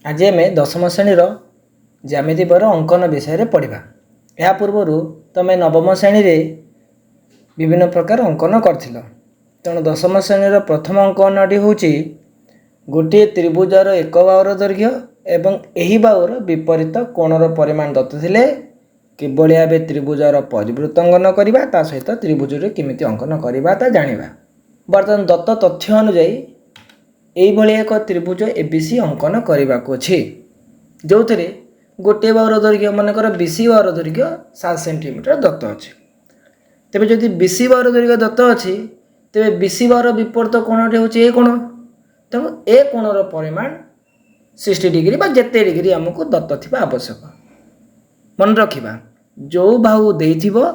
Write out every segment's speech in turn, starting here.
आज आम दशम श्रेणी ज्यामिति बर अंकन विषय पढ़ा। या पूर्व तुम नवम श्रेणी रे विभिन्न प्रकार अंकन कर तेणु दशम श्रेणी प्रथम अंकनटी हूँ गोटे त्रिभुजर एक बाहुर दैर्घ्य एवं यही बाहुर विपरीत कोणर परिमाण दत्त थे किभली भाव त्रिभुजर परिवृत्त अंकन करवा ता सहित त्रिभुज केमिति अंकन करवा ता जानिबा। बर्तमान दत्त तथ्य अनुजाई यही एक त्रिभुज एबीसी अंकन करने को अच्छे जो थे गोटे बाहुर दैर्घ्य मनकर बीसी बाहुर दैर्घ्य 7 सेंटीमीटर दत्त अच्छे। तेज जदि बीसी बाहुर दैर्घ्य दत्त अच्छी तेज बीसी बाहुर विपरीत कोणटे हूँ ए कोण तेणु ए कोणर परिमाण 60 डिग्री जिते डिग्री आमको दत्त थी आवश्यक। मन रखा जो बाहु देथिबो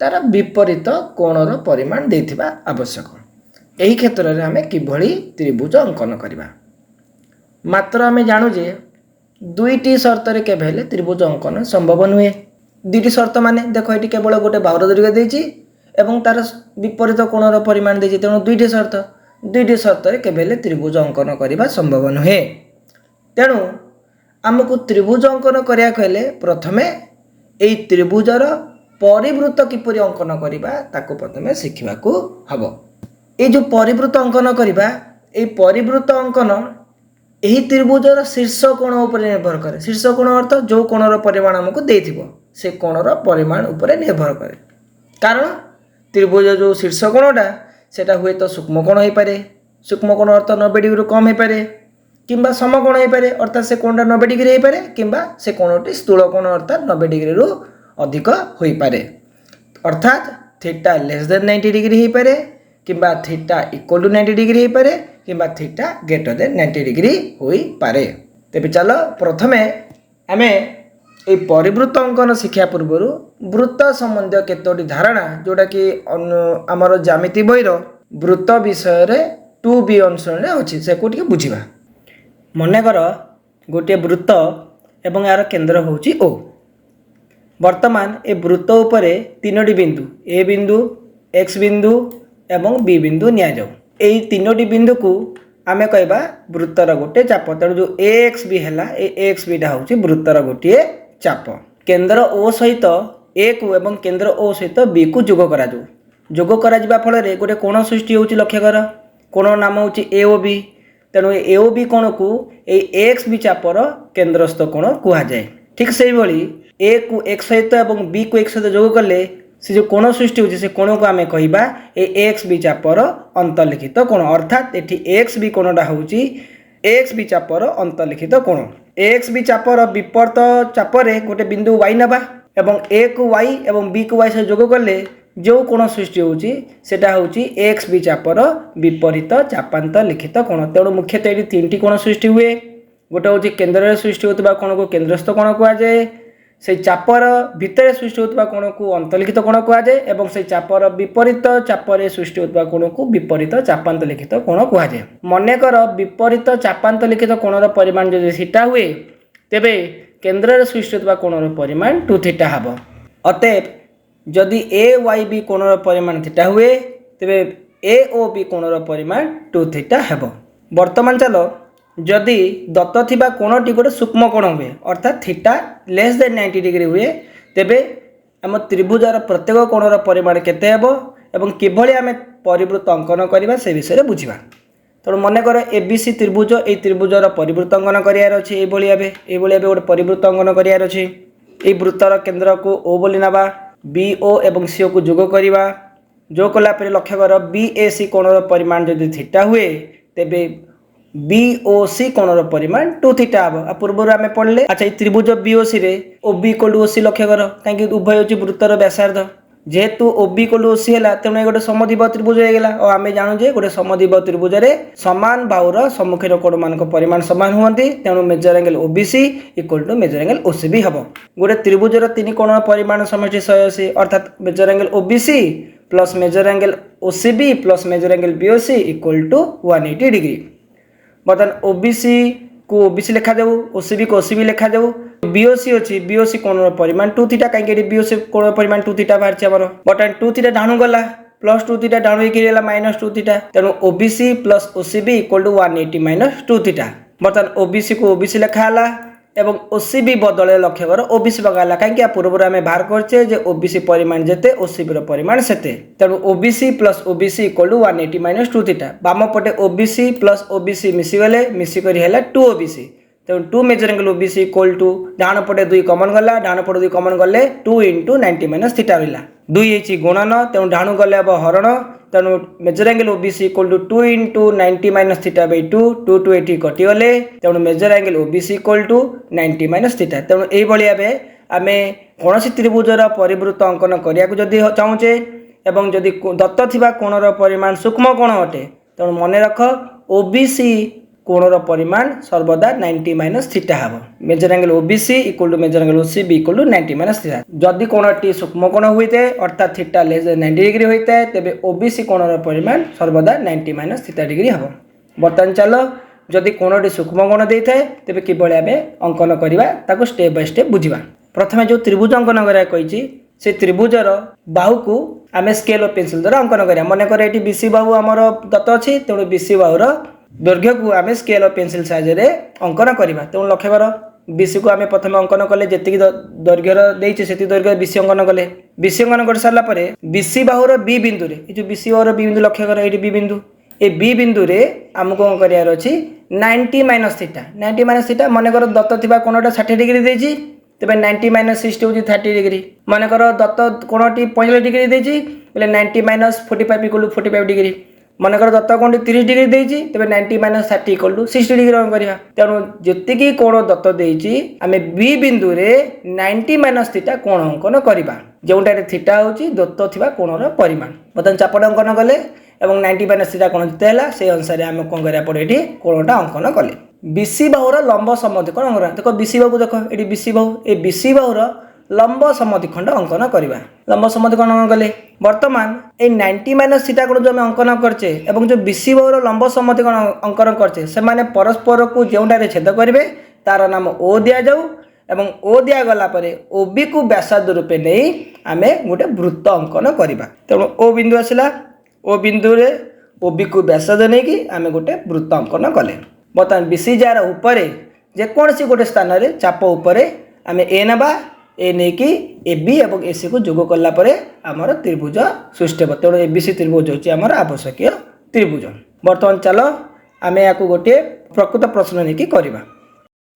तार विपरीत कोणर परिमाण देथिबा आवश्यक। यही क्षेत्र में आम किभली त्रिभुज अंकन करवा। मात्र आम जानुजे दुईटी शर्त केवल त्रिभुज अंकन संभव नुहे। दुईटी शर्त माने देख ये केवल गोटे बाहुर दैर्घ्य देछि एवं तार विपरीत कोणर परिमाण देछि तेणु दुईटी शर्त केवल त्रिभुज अंकन करवा संभव नुहे। तेणु आमको त्रिभुज अंकन करिया कहले प्रथमे एई त्रिभुजर परिवृत्त किपरि अंकन करवा ताको प्रथमे शिखिबाकू हबो। ये जो परिवृत्त अंकन करवा ये परिवृत्त अंकन यही त्रिभुजर शीर्ष कोण उपर निर्भर करे। शीर्ष कोण अर्थ जो कोणर परिमाण आमको देथिबो से कोणर परिमाण उपर निर्भर करे। कारण त्रिभुज जो शीर्ष कोणटा सेटा हुए तो सूक्ष्म कोण हो पारे। सूक्ष्म कोण अर्थ 90 डिग्री कम हो पारे किंबा समकोण हो पारे अर्थात से कोणटा 90 डिग्री हो पारे किंबा से कोणटी स्थूल कोण अर्थात 90 डिग्री रु अधिक हो पारे। अर्थात थीटा लेस देन 90 डिग्री हो पारे किंबा थीटा इक्वल टू 90 डिग्री हो पारे किंबा थीटा ग्रेटर देन 90 डिग्री हो पारे। तेबे चलो प्रथमे आमे ए परिवृत्त अंकन शिक्षा पूर्व वृत्त संबंधी केतोटी धारणा जोटा कि आमर ज्यामिति बहिर वृत्त विषय 2B अनुसरण अच्छी से को बुझा। मनकर गोटे वृत्त एवं यार केंद्र होची O। वर्तमान ए वृत्त उपरे तीनोटी बिंदु ए बिंदु एक्स बिंदु एवं बी बिंदु नि जाऊ। यही तीनोटी बिंदु को आम कहवा वृत्तर गोटे चाप। तेणु जो ए एक्स बी है एक्स बीटा हूँ वृत्तर गोटे चाप। केंद्र ओ सहित ए को एवं केंद्र ओ सहित बी को जोग करा जोग करा फल गोटे कोण सृष्टि होची। लक्ष्य कर कोण नाम हूँ ए ओ बी। तेणु ए ओ बी कोण को एक्स बी चापर केंद्रस्थ कोण कहुए। ठीक से भाई ए को एक्स सहित एवं बी को एक सहित जोग कले से जो कोण सृष्टि होची से कोण को आम कहवा एक्स बी चापर अंतर्लिखित कोण। अर्थात ये एक्स बी कोणटा होची एक्स बी चापर अंतर्लिखित कोण। एक्स बी चापर विपरीत चापरे गोटे बिंदु वाई नबा एवं ए को वाई एवं बी को वाई से जोग कले जो कोण सृष्टि होची सेटा होची एक्स बी चापर विपरीत चापांतर लिखित कोण। तेणु मुख्यतः ये तीनटी कोण सृष्टि हुए। गोटे हूँ केन्द्र सृष्टि होता कोण को केंद्रस्थ कोण कहुए। से चापर भितर सृष्टि होता कोण को अंतर्लिखित कोण कहुए एवं से चापर विपरीत चापर सृष्टि होता कोण को विपरीत चापांतर लिखित कोण कहुए। मनकर विपरीत चापांतर लिखित कोणर परिमाण जदि थीटा हुए तेबे केंद्र सृष्टि होता कोणर परिमाण 2 थीटा हबो। अतएव जदि ए वाई बी कोणर परिमाण थीटा हुए तेबे ए ओ बी कोणर परिमाण 2 थीटा हेबो। वर्तमान चलो जदि दत्त थिबा कोणटी गोटे सूक्ष्म कोण हुए अर्थात थीटा लेस देन 90 डिग्री हुए तेबे आम त्रिभुजार प्रत्येक कोणर परिमाण केते हेबो एवं किभली आम परिवृत्त अंकन करवा से विषय बुझा। तेणु मनकर एबीसी त्रिभुज ये त्रिभुजर परिवृत्त अंकन करार अच्छे। ये भाव गोटे परिवृत्त अंकन करार अच्छे। ये वृत्तर केंद्र को ओ बोली नवा बी ओ एवं सी ओ को जोग करवा। जो कलापर लक्ष्य कर बी ए सी कोणर परिमाण जदि थीटा हुए तेबे बी ओ सी कोणर परिमाण 2 थीटा हम। आ पूर्व आम पढ़ले। अच्छा त्रिभुज बी ओ सी रे O B equal to O C लक्ष्य कर कहीं उभय होची वृत्तर व्यासार्ध जेहेतु O B equal to O C है तेणु गोटे समद्विबाहु त्रिभुज होगा। और आम जानूजे गोटे समद्विबाहु त्रिभुज सामान बाहुर सम्मुखीन कोण मान परिमाण सामान हुए तेणु major angle O B C equal to measure angle O C B हम। गोटे त्रिभुजर 3 कोण परिमाण समष्टि 180 अर्थात measure angle O B C plus measure angle O C B plus measure angle B O C equal to 180 degree. बर्तमान OBC को OBC लिखा जाऊ ओसीबी को ओसीबी लिखा जाऊ। बीओसी अच्छी बीओसी कोण परिमाण 2 थीटा कहीं बीओसी कोण परिमाण 2 थीटा बाहर बर्तमान 2 थीटा डाणु गला प्लस 2 थीटा डाणु माइनस 2 थीटा तेणु OBC plus OCB equal to 180 minus 2 theta. बर्तमान ओबीसी को ओबीसी लिखाला एवं ओसीबी बदल लक्ष्य कर ओबीसी पकाला कहीं पूर्व आम बाहर करचे जे ओबीसी परिमाण जिते ओसीबी परिमाण सेते तेणु OBC plus OBC equal to 180 minus 2 theta बाम पटे ओबीसी प्लस ओबीसी मिसीगले मिसिक 2 ओबीसी तेणु 2 major angle OBC equal to डाण पटे 2 कमन गला डाण पटे 2 कमन गले 2 इंटू 90 माइनस थीटा रहा 2 होती गुणन तेणु डाणु गले हम हरण तेणु major angle OBC equal to 2 into 90 minus theta बै 2 2 2 ये कटिगले तेणु major angle OBC equal to 90 minus theta तेणु यही भाव आम कौन त्रिभुजर परिवृत्त अंकन करने चाहूचे एवं जदि दत्त थिबा कोणर परिमाण सूक्ष्म कोण अटे तेणु मन रख ओबीसी कोणर परिमाण सर्वदा 90 माइनस थीटा हम measure angle OBC equal to measure angle OCB equal to 90 minus theta जदि कोणटी सूक्ष्म कोण होते अर्थात थीटा लेस देन 90 डिग्री होता है तेबे ओबीसी कोणर परिमाण सर्वदा 90 माइनस थीटा डिग्री हम बर्तमान चलो जदि कोणटी सूक्ष्म कोण देता है तेबे किभଳି आमे अंकन करबा ताको स्टेप बाय स्टेप बुझिबा प्रथमे जो त्रिभुज अंकन करा कहिछि से त्रिभुजर बाहु को आमे स्केल और पेंसिल द्वारा अंकन करिया मन कर एटी बीसी बाहु हमर दत्त अछि तेणु बीसी बाहुर दैर्घ्य को आम स्केल और पेंसिल साइज अंकन करवा तेणु लक्ष्य कर बीसी को आम प्रथम अंकन कले जी दैर्घ्यर देचे से दैर्घ्य बीसी अंकन कले बीसी अंकन कर सारापर बीसी बाहुर बी बिंदु जो बीसी बाहुर बी बिंदु लक्ष्य कर ये बी बिंदु ए बी बिंदु रे आमको कौन करार अच्छी 90 माइनस थीटा मनकर दत्त थी कोणटा 60 डिग्री देती तेज 90 माइनस 60 हूँ 30 डिग्री मनकर दत्त कोणटी 45 डिग्री देती बोले 90 माइनस 45 इक्वल 45 डिग्री मनकर दत्त कोण 30 डिग्री देती तेज 90 माइनस 30 इक्वल टू 60 डिग्री करवा तेणु जी कोण दत्त देती आम बी बिंदु रे 90 माइनस थीटा कोण अंकन करवा जोटार थीटा हूँ दत्त थी कोणर परिमाण बर्तमान चापट अंकन कले एवं 90 माइनस थीटा कोण जिते है से अनुसार आम कौन करा पड़े ये कोणटा अंकन कले बीसी बाहुर लंब समद्विखंड अंकन देख बीसी बाहु देख ये बीसी बाहु ये बीसी बाहुर लंब समद्विखंड अंकन करवा लंब समद्विखंड अंकन कले बर्तमान ये 90 माइनस थीटा कोण जो आम अंकन करचे एवं जो बीसी बाहुर लंब समद्विखंड अंकन करचे से माने परस्पर को जोटारे छेद करेंगे तार नाम ओ दि जाऊ एवं ओ दिया गला परे ओबी को व्यासार्ध रूपे नहीं आम गोटे वृत्त अंकन करवा तेणु ओ बिंदु आसला ओ बिंदु रे ओबी को व्यासार्ध नहीं कि आम गोटे वृत्त अंकन कले बर्तमान बीसी जार उपरे जेकोसी गोटे स्थान रे चाप उपरे आम ए नबा ए नहीं कि ए बी और एसी को जोग कला परे आमर त्रिभुज सृष्टि हे तेणु एबीसी त्रिभुज होची आमर आवश्यक त्रिभुज बर्तमान चलो आम या गोटे प्रकृत प्रश्न नहीं करवा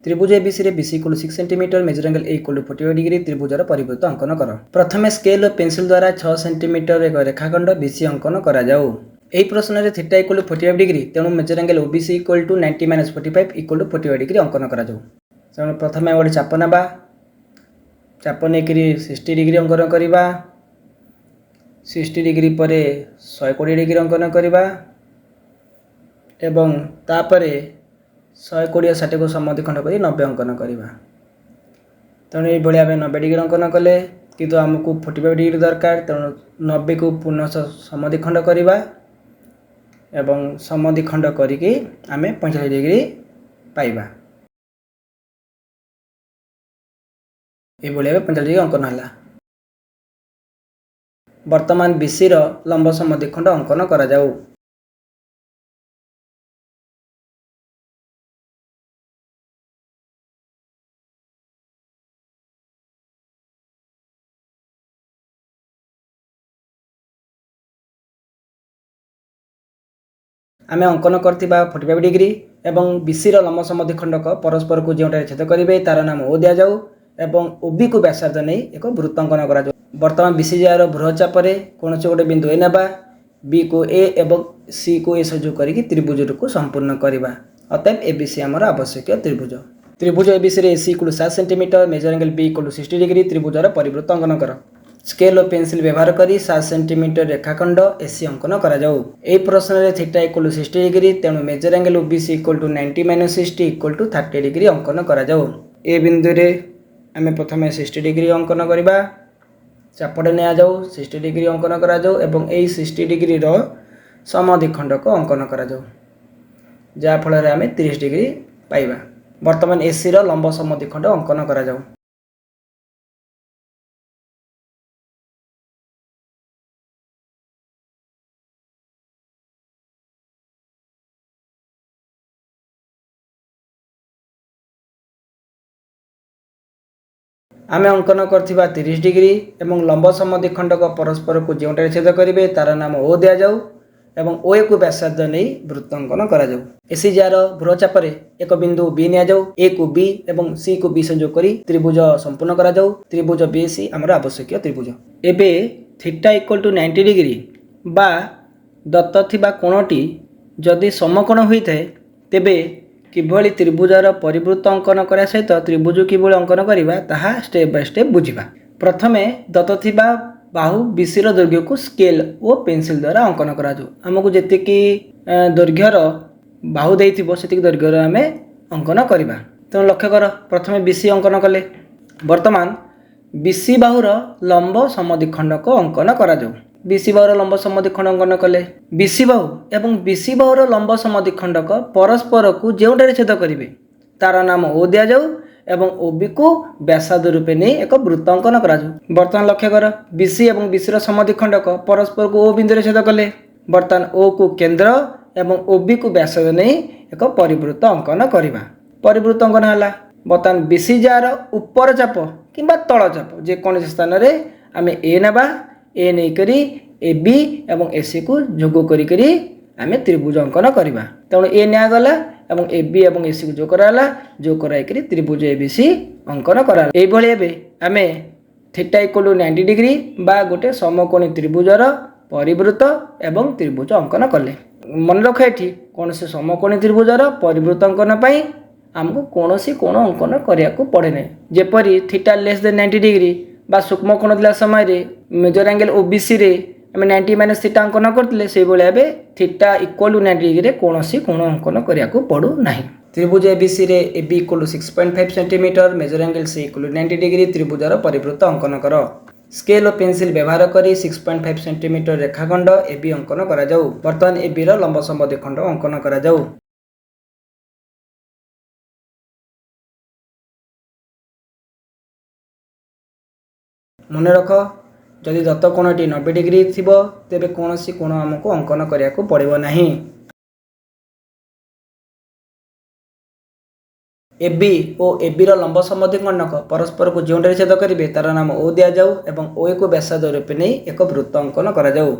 त्रिभुज एबीसी रे BC equal 6 centimetre major angle A equal 45 degree त्रिभुजर परिवृत्त अंकन कर प्रथमे स्केल और पेंसिल द्वारा 6 सेंटीमीटर एक रेखाखंड बीसी अंकन करा जाऊ एही प्रश्न रे थीटा इक्वल 45 डिग्री तेणु major angle OBC equal to 90 minus 45 equal to 45 degree अंकन करा जाऊ तेणु प्रथमे गोटे चाप नबा चाप नेकरी 60 डिग्री अंकन करवा 60 डिग्री पर 120 डिग्री अंकन करवा एवं तापरे 120 60 को समद्विखंड कर 90 अंकन करवा तेणु ये आम 90 डिग्री अंकन कले किंतु आमको 45 डिग्री दरकार तेणु 90 को पुनः समद्विखंड करवा एवं समद्विखंड करिकी आम 45 डिग्री पाइबा ये 45 डिग्री अंकन है वर्तमान बीसी रो लंब समद्विखंड अंकन करा जाऊ आम अंकन करथिबा 45 डिग्री एवं बीसी रो लंब समद्विखंडक परस्पर को जोटारे छेद करेंगे तार नाम ओ दिया जाऊ एवं ओबी को व्यासार्ध नहीं एक वृत्त अंकन करा जाऊ वर्तमान बीसी जार बृहचाप कौन से गोटे बिंदु ए नबा बी को ए एवं सी को ए संयोग करके त्रिभुज को संपूर्ण करवा अतएव एबीसी आमर आवश्यक त्रिभुज त्रिभुज एबीसी रे AC equal 7 centimetre major angle B equal 60 degree त्रिभुजर परिवृत्त अंकन कर स्केल और पेंसिल व्यवहार करी 7 सेंटीमीटर रेखाखंड एसी अंकन करा जाऊ ए प्रश्न रे थीटा इक्वल 60 डिग्री तेणु major angle OBC equal to 90 minus 60 equal to 30 degree अंकन करा जाऊ ए बिंदु रे आम प्रथम 60 डिग्री अंकन करवा चापटे निया जाऊ 60 डिग्री अंकन करा जाऊ एवं ए 60 डिग्री रो समद्विखंड को अंकन करा जाऊ जहाँ फल आम 30 डिग्री पाइबा वर्तमान एसी रो लंब समद्विखंड अंकन करा जाऊ। आमे अंकन करथिबा 30 डिग्री एवं लंब समद्विखंडक परस्पर को जोंटारे छेद करिवे तार नाम ओ दिया जाऊ एवं ओ को व्यासार्ध नहीं वृत्त अंकन करा जाऊ। एसीजार भ्रचापर एक बिंदु बी निया जाऊ, ए को बी एवं सी को बी संयोग करी त्रिभुज संपूर्ण करा जाऊ। त्रिभुज बीसी आमर आवश्यक त्रिभुज। एबे थीटा इक्वल टू 90 डिग्री बा दत्त थिबा कोणटी जदि समकोण होइथाय तेबे किभଳି त्रिभुजार परिवृत्त अंकन करा सहित त्रिभुज किभଳି अंकन करिबा ताहा स्टेप बाय स्टेप बुझिबा। प्रथमे दत्त थिबा बाहु बीसी दैर्घ्य को स्केल और पेंसिल द्वारा अंकन करा जाऊ। आमको जेतिकी दैर्घ्यर बाहु देइथिबो सेतिकी दैर्घ्यर आमे अंकन करिबा। तो लक्ष्य कर प्रथमे बीसी अंकन कले। वर्तमान बीसी बाहुर लंब समद्विखंडक अंकन करा जाऊ। बीसी बाहुर लंब समद्विखंड अंकन कले। बीसी बाहु एवं बीसी बाहुर लंब समद्विखंडक परस्पर को जोंटारे छेद करिवे तार नाम ओ दिया जाऊ एवं ओबी को व्यासार्ध रूपे नहीं एक वृत्त अंकन करा जाऊ। वर्तमान लक्ष्य कर बीसी एवं बीसी समद्विखंडक परस्पर को ओ बिंदु छेद कले। वर्तमान ओ को केंद्र एवं ओबी को व्यासार्ध नहीं एक परिवृत्त अंकन करिबा। परिवृत्त अंकन हला वर्तमान बीसी जार ऊपर चाप किंबा तल चाप जेकोसी स्थान रे आमे ए नेबा, ए नहीं करी ए बी एवं एसी को जोग करी आमे त्रिभुज अंकन करिबा। तेणु ए निया गला एवं ए बी एवं एसी को जोग कराला, जोग कराई करी त्रिभुज एबीसी अंकन कराला। एई भली एबे आमे थीटा इक्वल टू 90 डिग्री बा गोटे समकोणी त्रिभुजर परिवृत्त एवं त्रिभुज अंकन कले। मन रख एठी कोनसे समकोणी त्रिभुजर परिवृत्त अंकन पई आमको कोनोसी कोण अंकन करिया को पड़े नै। जेपरि थीटा लेस देन 90 डिग्री बा सूक्ष्म कोण दिला समय रे मेजर एंगल ओबीसी रे आम 90 माइनस थीटा अंकन करते से भाई थीटा इक्वल टू 90 डिग्री कौन कोण अंकन करिया को पड़ू नाही। त्रिभुज एबीसी रे A equal to 6.5 centimetre, major angle C equal to 90 degree त्रिभुजार परिवृत्त अंकन कर। स्केल और पेंसिल व्यवहार करी 6.5 सेंटीमीटर रेखाखंड एबी अंकन करा जाऊ। वर्तमान एबी रो लंब समद्विखंड अंकन करा जाऊ। मन रख जदि दत्त कोणटी 90 डिग्री थिबो तेबे कोनोसी कोण हमको अंकन करिया को पड़िबो नाही। एबी और एबी रो लंब समद्विखंडक परस्पर को जोंटारे छेद करिवे तार नाम ओ दिया जाऊ एवं ओ को व्यासार्ध रूपे नहीं एक वृत्त अंकन करा जाऊ।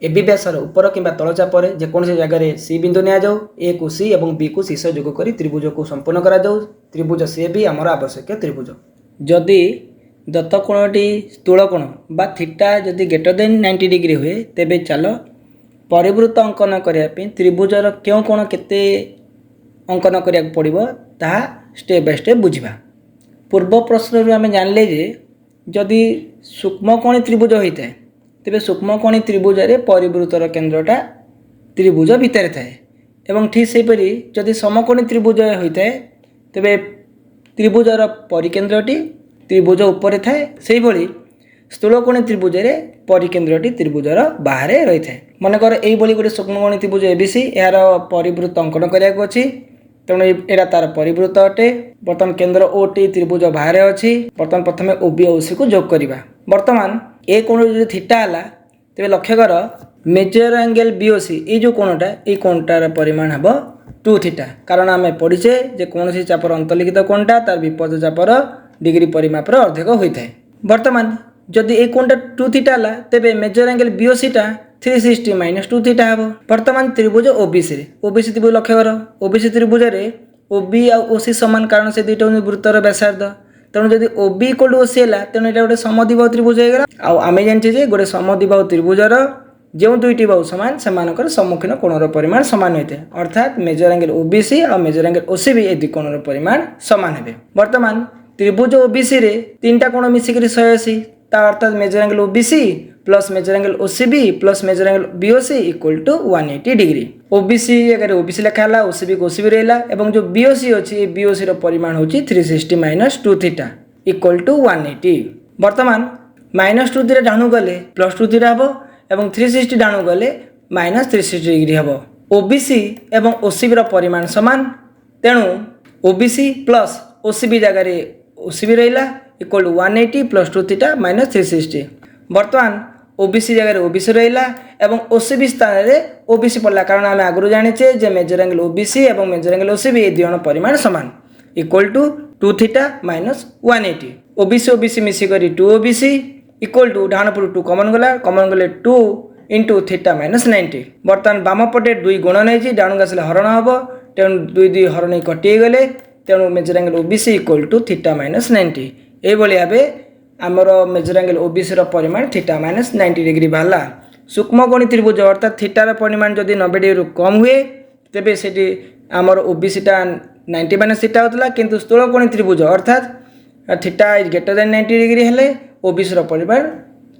एबी व्यासर ऊपर किंबा तल चापर जेकोसी जगह सी बिंदु निया जाऊ, ए को सी एवं बी को सी सह जोग करी त्रिभुज को संपूर्ण करा जाऊ। त्रिभुज सी बी आमर आवश्यक त्रिभुज। जदि दत्त कोणटी स्थूल कोण बा थीटा जदि ग्रेटर देन 90 डिग्री हुए तेबे चलो परिवृत्त अंकन करने त्रिभुजर क्यों कोण केते अंकन करिया पड़िबो ताहा स्टेप बाय स्टेप बुझिबा। पूर्व प्रश्न आम जानले जे जदि सूक्ष्मकोणी त्रिभुज होता है तेबे सूक्ष्मकोणी त्रिभुज रे परिवृत्तर केंद्रटा त्रिभुज भितर थाए एवं ठीक सेपरि जदि समकोणी त्रिभुज होता है तेबे त्रिभुजर परिकेंद्रटी त्रिभुज ऊपर थाए से भली स्थूलकोणी त्रिभुज रे परिकेंद्रटी त्रिभुजर बाहर रही थाए। मनकर यही गोटे सूक्ष्मकोणी त्रिभुज एबीसी यार परिवृत्त अंकन कराया अच्छी तेणु यहाँ तार परिवृत्त अटे। बर्तमान केंद्र ओ टी त्रिभुज बाहर अच्छी। बर्तमान प्रथम ओबी और ओसी को जोग करवा। बर्तमान ए कोण जो थीटा है तेज लक्ष्य कर मेजर एंगल बीओसी ये जो कोणटा ये कोणटार परिमाण हम 2 थीटा कारण आम पढ़ीचे जे कौन चापर अंतर्लिखित कोणटा तार विपरीत चापर डिग्री परिमापर अर्धेक होता है। बर्तमान जदि ये कोणटा 2 थीटा है तेबे मेजर एंगल बीओसीटा 360 माइनस 2 थीटा हम। बर्तमान त्रिभुज ओबीसी ओबीसी त्रिभुज लक्ष्य कर ओबीसी त्रिभुज रे ओबी आ ओसी समान कारण से दुईटा वृत्तर व्यासार्ध तेणु जदि ओबी इक्वल टू ओसी है तेणु यहाँ गोटे समद्विबाहु त्रिभुज होगा। आम जाने गोटे समद्विबाहु त्रिभुजर जो दुईटी बाहु सामान से सम्मुखीन कोणर परिमाण सामान होता है अर्थात मेजर एंगल ओबीसी और मेजर एंगल ओसी भी ये कोणर परिमाण सामान है। बर्तमान त्रिभुज ओबीसी रे 3टा कोण मिसिक 180 अर्थात measure angle OBC plus measure angle OCB plus measure angle BOC equal to 180 degree. OBC अगर ओबीसी लिखा है ओसीबी को ओसीबी रहा और जो बीओसी अच्छी बीओसी परिमाण हूँ 360 माइनस 2 थीटा इक्वल टू 180। बर्तमान माइनस 2 थीटा डाणु गले प्लस 2 थीटा हम और 360 डाणु गले माइनस 360 डिग्री हम। ओबीसी एवं ओसीबी परिमाण सामान तेणु ओबीसी प्लस ओसीबी जगह ओसीबी रहा equal to 180 plus 2 theta minus 360। बर्तमान ओबीसी जगह ओबीसी रहा और ओसीबी स्थान में ओबीसी पड़ा कारण आम आगु जाने जे मेजर एंगल ओबीसी और मेजर एंगल ओसीबी ये दुई परिमाण सामान equal to 2 theta minus 180। OBC OBC मिसिक 2 ओबीसी इक्वल टू डाण पटू 2 कमन गले 2 इंटू थीटा माइनस 90। बर्तमान बाम पटे 2 गुण नहीं डाण को आसले हरण हम तेणु 2 2 हरण कटि गले तेणु major angle OBC equal to theta minus 90। ये भाव आमर मेजर एंगल ओबीसी परिमाण थीटा माइनस 90 डिग्री बाहर। सूक्ष्मकोणी त्रिभुज अर्थात थीटार परिमाण जदि 90 डिग्री कम हुए तेबे सेठी आमर ओबीसीटा 90 माइनस थीटा होता किंतु स्थूलकोणी त्रिभुज अर्थात theta is greater than 90 degree हेले ओबीसी परिमाण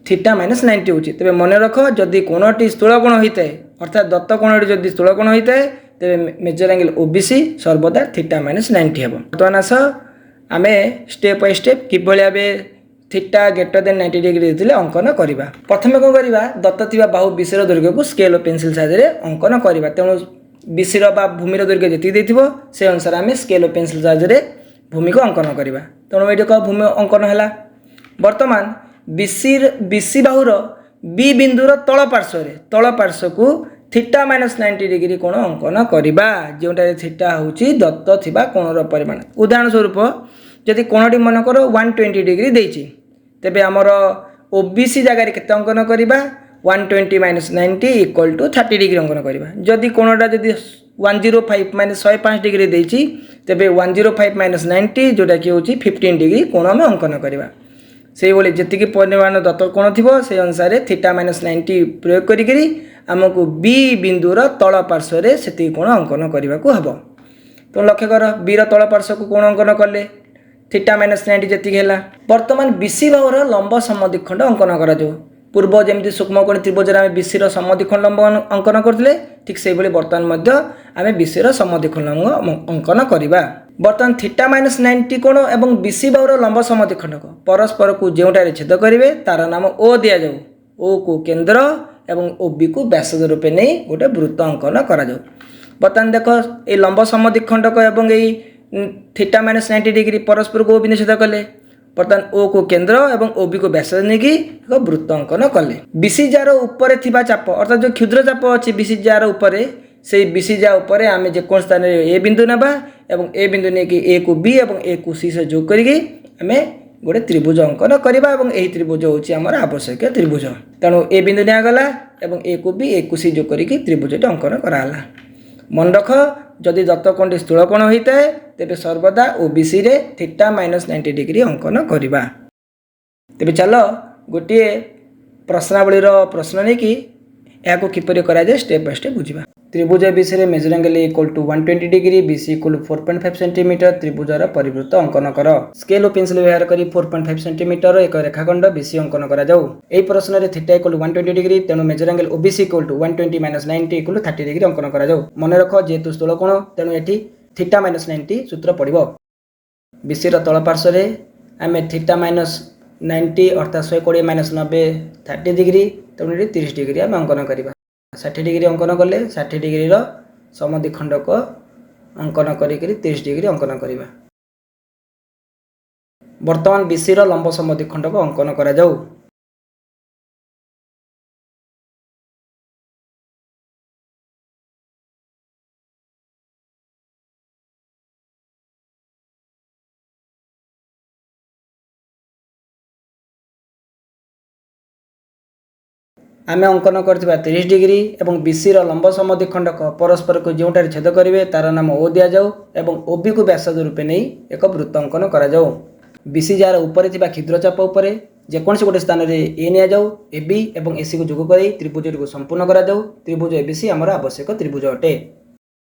थीटा माइनस 90 होची। तेबे मन रख जदि कोणटी स्थूलकोण होता है अर्थात दत्त कोणटी जदि स्थूलकोण होता है तेबे मेजर एंगल ओबीसी सर्वदा थीटा माइनस 90 हेबो। बर्तमान आस आमे स्टेप बाय स्टेप किभली भाबे थीटा ग्रेटर देन 90 डिग्री देले अंकन करिबा। प्रथमे को करिबा दत्त थिबा बाहु बीसी दैर्घ्य को स्केल और पेंसिल साहाय्य अंकन करिबा। तेणु बीसी बा भूमिर दैर्घ्य जति देथिबो से अनुसार आमे स्केल और पेंसिल साहाय्य भूमि को अंकन करिबा। तेणु ये भूमि अंकन है। बर्तमान बीसी बाहुर बी बिंदुर तल पार्श्व को थीटा माइनस 90 डिग्री कोण अंकन करिबा जोटा थीटा होची दत्त थिबा कोणर परिमाण। उदाहरण स्वरूप जदि कोणटी मनकर 120 डिग्री देछि तेबे आमर ओबीसी जगह केते अंकन करिबा 120 माइनस 90 इक्वल टू 30 डिग्री अंकन करिबा। जदि कोणटा जदि 105 माइनस 105 डिग्री देछि तेबे 105 माइनस 90 जोटा कि होची 15 डिग्री कोण में अंकन करिबा। से बोले जति परिमाण दत्त कोण थिबो से अनुसार थीटा माइनस 90 प्रयोग करी आमको बी बिंदुर तल पार्श्व रे सेति कोण अंकन करने को हबो। तो लक्ष्य कर बी र तल पार्श्व को कोण अंकन कले थीटा माइनस 90 जति हैला। वर्तमान बीसी बाहुर लंब समद्विखंड अंकन करा जो पूर्व जमी सूक्ष्मकोणी त्रिभुज आम बीसी समद्विखंड लंब अंकन करते ठीक से बर्तमान आम बीसी समद्विखंड लंब अंकन करवा। बर्तमान थीटा माइनस 90 कोण एवं बीसी बाहुर लंब समद्विखंड परस्पर को जोटारे छेद करेंगे तार नाम ओ दि जाऊ। ओ को केंद्र एवं ओ बी को व्यासद रूपे नहीं गोटे वृत्त अंकन करा जाऊ। बर्तमान देख ये लंब समद्विखंडक एवं यही थीटा माइनस 90 डिग्री परस्पर को ओ बिंदु छेद कले। बर्तमान ओ को केंद्र एवं ओ बी को व्यासद नहीं एक वृत्त अंकन कले। बीसी जार ऊपर थिबा चाप अर्थात जो क्षुद्र चाप अच्छी बीसी जार ऊपर से बीसी जा ऊपर आम जो स्थान ए बिंदु ना एवं ए बिंदु नहीं कि ए को बी और ए को सी से जोग करके आम गोटे त्रिभुज अंकन करवा और यही त्रिभुज होची आमर आवश्यक त्रिभुज। तेणु ए बिंदु निगला और ए को बी ए को सी जोग करके त्रिभुजटी अंकन कराला। मन रख जदि दत्त कोणटी स्थूल कोण होता है तेरे सर्वदा ओबीसी रे थीटा माइनस 90 डिग्री अंकन करवा। तेरे चल गोटे प्रश्नावलीर प्रश्न नहीं कि यह किपरि करा जाए स्टेप बाय स्टेप बुझा। त्रिभुज बीसी रे major angle equal to 120 degree BC equal 4.5 centimetre त्रिभुजर परिवृत्त अंकन कर। स्केल और पेंसिल व्यवहार करी 4.5 सेंटीमीटर एक रेखाखंड बीसी अंकन करा जाऊ। एही प्रश्न रे थीटा इक्वल 120 डिग्री तेणु major angle OBC equal to 120 minus 90 equal 30 degree अंकन करा जाऊ। मन रख जेहेतु स्थूल कोण तेणु एठी थीटा माइनस 90 सूत्र पड़िबो। बीसी र तल पार्श्व रे आमे थीटा माइनस 90 अर्थात 120 माइनस 90 30 डिग्री तेणु एठी 30 डिग्री आम अंकन करिबा। 60 डिग्री अंकन कले 60 डिग्री समद्विखंडक अंकन करी 30 डिग्री अंकन करिबा। वर्तमान बीसी लंब समद्विखंडक अंकन करा जाऊ। आमे अंकन करथिबा 30 डिग्री एवं बीसी लंब समद्विखंडक परस्पर को जोटारे छेद करेंगे तार नाम ओ दि जाऊ एवं ओबी को व्यासद रूपे नहीं एक वृत्त अंकन करा जाऊ। बीसी जार ऊपर थिबा क्षुद्र चाप उपर जेकोसी गोटे स्थान रे ए निया जाऊ ए बी एवं एसी को जोग कर त्रिभुज को संपूर्ण करा जाऊ। त्रिभुज एबीसी आमर आवश्यक त्रिभुज अटे।